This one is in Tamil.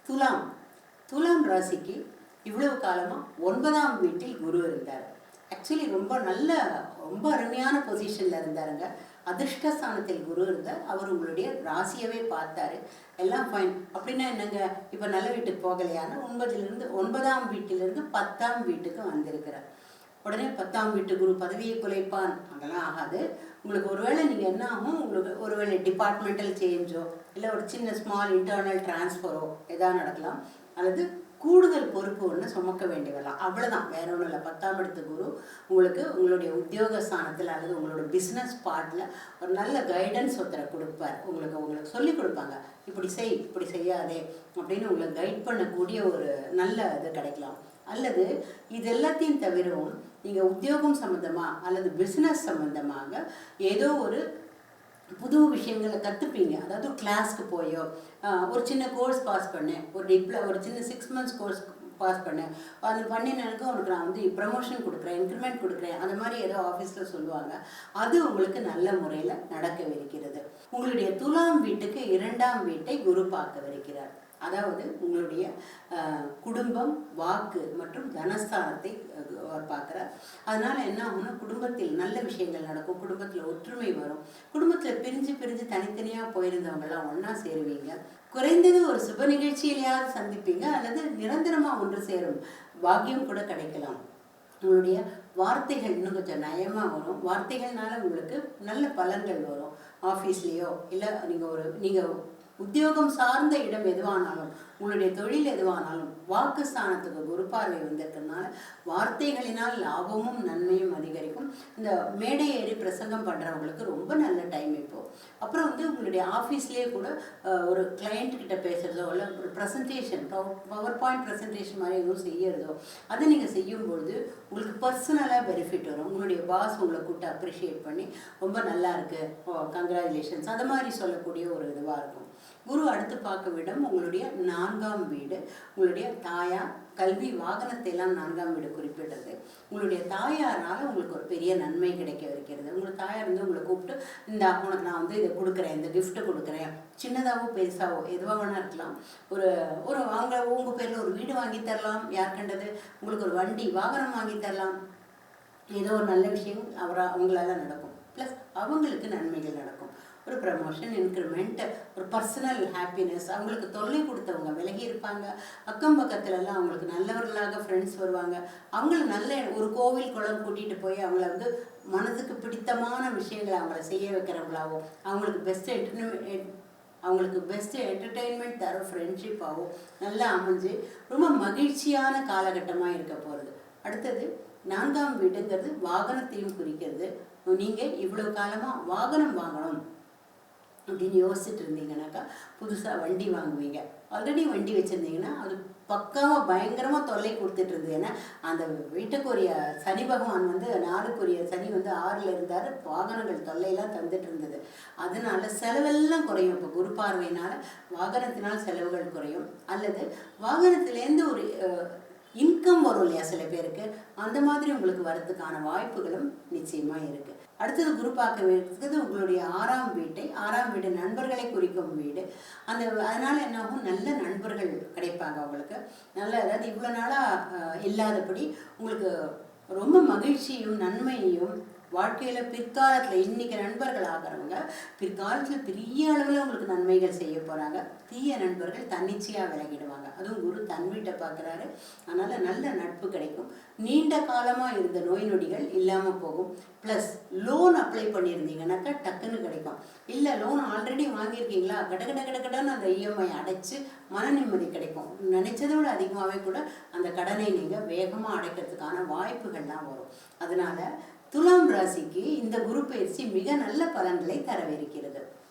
துலாம் துலாம் ராசிக்கு இவ்வளவு காலமாக 9ஆம் வீட்டில் குரு இருந்தார். ஆக்சுவலி ரொம்ப அருமையான பொசிஷனில் இருந்தாருங்க. அதிர்ஷ்டஸ்தானத்தில் குரு இருந்தார். அவர் உங்களுடைய ராசியவே பார்த்தாரு. எல்லாம் ஃபைன். அப்படின்னா என்னங்க, இப்போ நல்ல வீட்டுக்கு போகலையான்னு 9ஆம் வீட்டிலிருந்து 10ஆம் வீட்டுக்கு வந்திருக்கிறார். உடனே 10ஆம் வீட்டு குரு பதவியை குலைப்பான், அதெல்லாம் ஆகாது. உங்களுக்கு ஒருவேளை நீங்கள் என்ன ஆகும், உங்களுக்கு ஒருவேளை டிபார்ட்மெண்டல் சேஞ்சோ இல்லை ஒரு சின்ன ஸ்மால் இன்டர்னல் டிரான்ஸ்ஃபரோ எதாவது நடக்கலாம், அல்லது கூடுதல் பொறுப்பு ஒன்று சுமக்க வேண்டி வரலாம். அவ்வளோதான், வேற ஒன்றும் இல்லை. 10ஆம் இடத்து குரு உங்களுக்கு உங்களுடைய உத்தியோக ஸ்தானத்தில் அல்லது உங்களோட பிஸ்னஸ் பார்ட்டில் ஒரு நல்ல கைடன்ஸ் ஒருத்தரை கொடுப்பார். உங்களுக்கு சொல்லிக் கொடுப்பாங்க, இப்படி செய் இப்படி செய்யாதே அப்படின்னு உங்களை கைட் பண்ணக்கூடிய ஒரு நல்ல இது கிடைக்கலாம். அல்லது இது எல்லாத்தையும் தவிரவும் நீங்கள் உத்தியோகம் சம்மந்தமாக அல்லது பிஸ்னஸ் சம்மந்தமாக ஏதோ ஒரு புது விஷயங்களை கற்றுப்பீங்க. அதாவது கிளாஸ்க்கு போயோ ஒரு சின்ன கோர்ஸ் பாஸ் பண்ணேன், ஒரு சின்ன 6 months கோர்ஸ் பாஸ் பண்ணேன், அது பண்ணினதுக்கு உனக்கு நான் வந்து ப்ரமோஷன் கொடுக்குறேன், இன்க்ரிமெண்ட் கொடுக்குறேன், அந்த மாதிரி ஏதோ ஆஃபீஸில் சொல்லுவாங்க. அது உங்களுக்கு நல்ல முறையில் நடக்கவிருக்கிறது. உங்களுடைய துலாம் வீட்டுக்கு 2ஆம் வீட்டை குரு பார்க்கவிருக்கிறார். அதாவது உங்களுடைய குடும்பம், வாக்கு மற்றும் தனஸ்தானத்தை அவர் பார்க்குறார். அதனால் என்ன ஆகும்னா, குடும்பத்தில் நல்ல விஷயங்கள் நடக்கும், குடும்பத்தில் ஒற்றுமை வரும், குடும்பத்தில் பிரிஞ்சு தனித்தனியாக போயிருந்தவங்கெல்லாம் ஒன்றா சேருவீங்க. குறைந்தது ஒரு சுப நிகழ்ச்சியிலையாவது சந்திப்பீங்க, அல்லது நிரந்தரமாக ஒன்று சேரும் பாக்கியம் கூட கிடைக்கலாம். உங்களுடைய வார்த்தைகள் இன்னும் கொஞ்சம் நயமாக வரும். வார்த்தைகள்னால உங்களுக்கு நல்ல பலன்கள் வரும். ஆஃபீஸ்லேயோ இல்லை நீங்கள் உத்தியோகம் சார்ந்த இடம் எதுவானாலும், உங்களுடைய தொழில் எதுவானாலும், வாக்குஸ்தானத்துக்கு குரு பார்வை வந்திருக்கிறதுனால வார்த்தைகளினால் லாபமும் நன்மையும் அதிகரிக்கும். இந்த மேடை ஏறி பிரசங்கம் பண்ணுறவங்களுக்கு ரொம்ப நல்ல டைம் இப்போது. அப்புறம் வந்து உங்களுடைய ஆஃபீஸ்லேயே கூட ஒரு கிளையண்ட் கிட்ட பேசுகிறதோ இல்லை ஒரு ப்ரெசன்டேஷன், பவர் பாயிண்ட் ப்ரெசன்டேஷன் மாதிரி எதுவும் செய்யறதோ, அதை நீங்கள் செய்யும்பொழுது உங்களுக்கு பர்சனலாக பெனிஃபிட் வரும். உங்களுடைய பாஸ் உங்களை கூப்பிட்டு அப்ரிஷியேட் பண்ணி ரொம்ப நல்லா இருக்குது, கங்க்ராச்சுலேஷன்ஸ், அது மாதிரி சொல்லக்கூடிய ஒரு இதுவாக இருக்கும். குரு அடுத்து பார்க்க விடம் உங்களுடைய 4ஆம் வீடு. உங்களுடைய தாயார், கல்வி, வாகனத்தை எல்லாம் 4ஆம் வீடு குறிப்பிடுறது. உங்களுடைய தாயாரால் உங்களுக்கு ஒரு பெரிய நன்மை கிடைக்க இருக்கிறது. உங்கள் தாயார் வந்து உங்களை கூப்பிட்டு, இந்த உனக்கு நான் வந்து இதை கொடுக்குறேன், இந்த கிஃப்ட்டை கொடுக்குறேன், சின்னதாகவோ பெருசாவோ எதுவாக வேணா இருக்கலாம். உங்கள் பேரில் ஒரு வீடு வாங்கி தரலாம், யார் கண்டது, உங்களுக்கு ஒரு வண்டி வாகனம் வாங்கி தரலாம். ஏதோ ஒரு நல்ல விஷயம் அவங்களால நடக்கும். ப்ளஸ் அவங்களுக்கு நன்மைகள் நடக்கும். ஒரு ப்ரமோஷன், இன்க்ரிமெண்ட், ஒரு பர்சனல் ஹாப்பினஸ். அவங்களுக்கு தொல்லை கொடுத்தவங்க விலகி இருப்பாங்க. அக்கம் பக்கத்துலலாம் அவங்களுக்கு நல்லவர்களாக ஃப்ரெண்ட்ஸ் வருவாங்க. அவங்கள நல்ல ஒரு கோவில் குளம் கூட்டிகிட்டு போய் அவங்கள வந்து மனதுக்கு பிடித்தமான விஷயங்களை அவங்கள செய்ய வைக்கிறவங்களாவோ, அவங்களுக்கு பெஸ்ட்டு என்டர்டெயின்மெண்ட் தர ஃப்ரெண்ட்ஷிப்பாகவும் நல்லா அமைஞ்சு ரொம்ப மகிழ்ச்சியான காலகட்டமாக இருக்க போகிறது. அடுத்தது 4ஆம் வீடுங்கிறது வாகனத்தையும் குறிக்கிறது. நீங்கள் இவ்வளோ காலமாக வாகனம் வாங்கணும் அப்படின்னு யோசிச்சுட்டு இருந்தீங்கன்னாக்கா புதுசாக வண்டி வாங்குவீங்க. ஆல்ரெடி வண்டி வச்சுருந்தீங்கன்னா அது பக்காவாக பயங்கரமாக தொல்லை கொடுத்துட்டு இருந்தது. ஏன்னா அந்த வீட்டுக்குரிய சனி பகவான் வந்து 4க்குரிய சனி வந்து 6ல் இருந்தார். வாகனங்கள் தொல்லையெல்லாம் தந்துட்டு இருந்தது. அதனால செலவெல்லாம் குறையும். இப்போ குரு பார்வையினால் வாகனத்தினால் செலவுகள் குறையும். அல்லது வாகனத்துலேருந்து ஒரு இன்கம் வரும் இல்லையா சில பேருக்கு, அந்த மாதிரி உங்களுக்கு வர்றதுக்கான வாய்ப்புகளும் நிச்சயமாக இருக்குது. அடுத்தது குரு பார்க்க வேண்டியது உங்களுடைய 6ஆம் வீட்டை. 6ஆம் வீடு நண்பர்களை குறிக்கும் வீடு. அதனால என்ன ஆகும், நல்ல நண்பர்கள் கிடைப்பாங்க உங்களுக்கு. அதாவது இவ்வளோ நாளாக இல்லாதபடி உங்களுக்கு ரொம்ப மகிழ்ச்சியும் நன்மையையும் வாழ்க்கையில் பிற்காலத்தில் இன்னைக்கு நண்பர்கள் ஆகிறவங்க பிற்காலத்தில் பெரிய அளவில் உங்களுக்கு நன்மைகள் செய்ய போகிறாங்க. தீய நண்பர்கள் தன்னிச்சையாக விலகிடுவாங்க. அதுவும் குரு தன் வீட்டை பார்க்குறாரு. அதனால் நல்ல நட்பு கிடைக்கும். நீண்ட காலமாக இருந்த நோய் நொடிகள் இல்லாமல் போகும். ப்ளஸ் லோன் அப்ளை பண்ணியிருந்தீங்கன்னாக்கா டக்குன்னு கிடைக்கும். இல்லை லோன் ஆல்ரெடி வாங்கியிருக்கீங்களா, கடன்னு அந்த இஎம்ஐ அடைச்சி மன நிம்மதி கிடைக்கும். நினைச்சதை விட அதிகமாகவே கூட அந்த கடனை நீங்கள் வேகமாக அடைக்கிறதுக்கான வாய்ப்புகள்லாம் வரும். அதனால் துலாம் ராசிக்கு இந்த குரு பயிற்சி மிக நல்ல பலன்களை தரவிருக்கிறது.